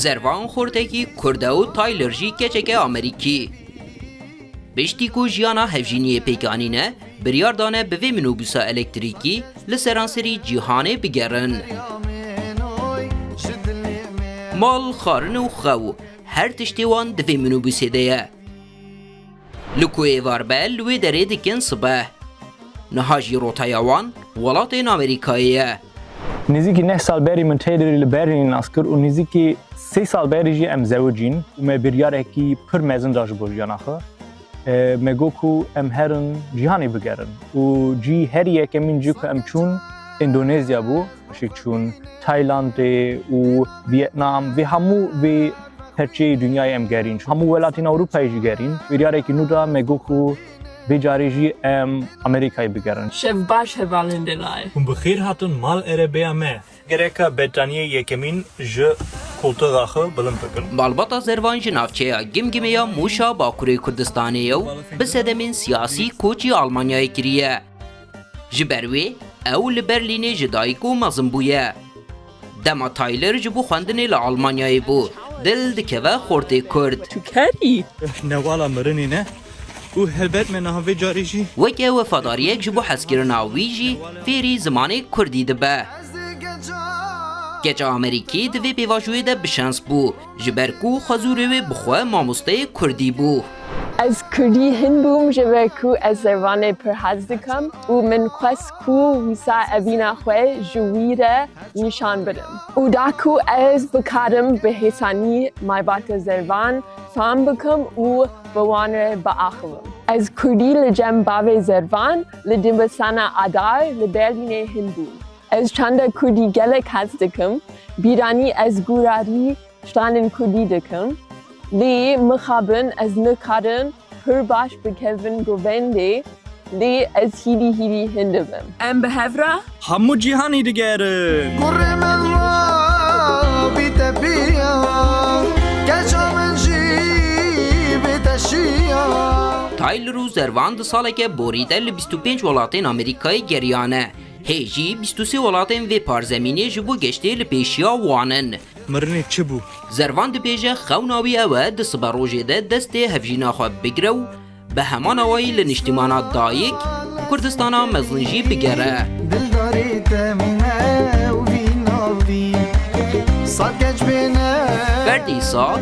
Zervan xortekî Kurd û Taylor jî keçeke Amerîkî. Piştî ku jiyana hevjîniyê pêkanîne, biryar dane bi vê mînîbusa elektrîkî li seranserî cîhanê bigerin. Mal, xarin û xew, her tiştê wan di vê mînîbusê de ye. Li ku êvar be, li wê derê dikin sibeh. Niha jî rotaya wan, welatên Amerîkayî ye. نزدیکی 9 سال بری من تیلری لبرین ناسکر و نزدیکی 3 سال بری جی ام زوجین و من بریاره کی پر مزن داش بوجیان آخه مگو کو ام هرن جهانی بگرن و جی هریه که من جو که ام چون اندونزیا بو شی چون تایلند و ویتنام و همو و هرچی دنیای ام گرین همو ولاتین اروپایی جی گرین بریاره کی نودا مگو کو بیجاریجی امریکایی بگرن. شب باش هوالن دلای. بخیر هاتون مال اربیا مه. گرکا بریتانیا یکمین ج کولتوراخه بلند بکن. Malbata Zervan ji navçeya gimgimeya Mûşa Bakurê Kurdistanê ew bi sedemên siyasî koçî Almanyayê kiriye. Ji ber wê ew li Berlînê ji dayîk û mezin bûye. Dema Taylor ji bo xwendinê li Almanyayê bû. Dil dikeve xortê Kurd. Tu kerî? نوالا مرنی نه. او هلبت من هاوی جاری جی. Weke wefadariyek ji bo hezkirina wî jî fêrî zimanê Kurdî dibe. Geca Amerîkî di vê pêvajoyê de bişens bû, ji ber ku xezûrê wê bi xwe mamosteyê Kurdî bû. Ez Kurdî hin bûm ji ber ku ez Zervanê pir hez dikim û min xwest ku wîsa evîna xwe ji wî re nîşan bidim. û da ku ez bikarim bi hêsanî malbata Zervan fam bikim û bi wan re biaxivim. Ez Kurdî li cem bavê Zervan li dibistana Adar li Berlînê hin bûm. Ez çanda Kurdî gelek hez dikim, bîranî ez gurarî ştanên Kurdî dikim. Lê mixabin ez nikarin pir baş bikevin govendê, lê ez hîdî hin dibim. Em bi hevra? همو جهانی دیگره. Taylor û Zervan di saleke borî de li 25 welatên Amerîkayê geriyane. Hê jî 23 welatên vê parzemînê ji bo geştê li pêşiya wanin. مرنی چه بو؟ Zervan dibêje xewna wî ew e di sibe rojê de destê hevjîna xwe bigire û bi heman awayî li niştimana dayîk Kurdistana mezin jî bigere. Berdî sal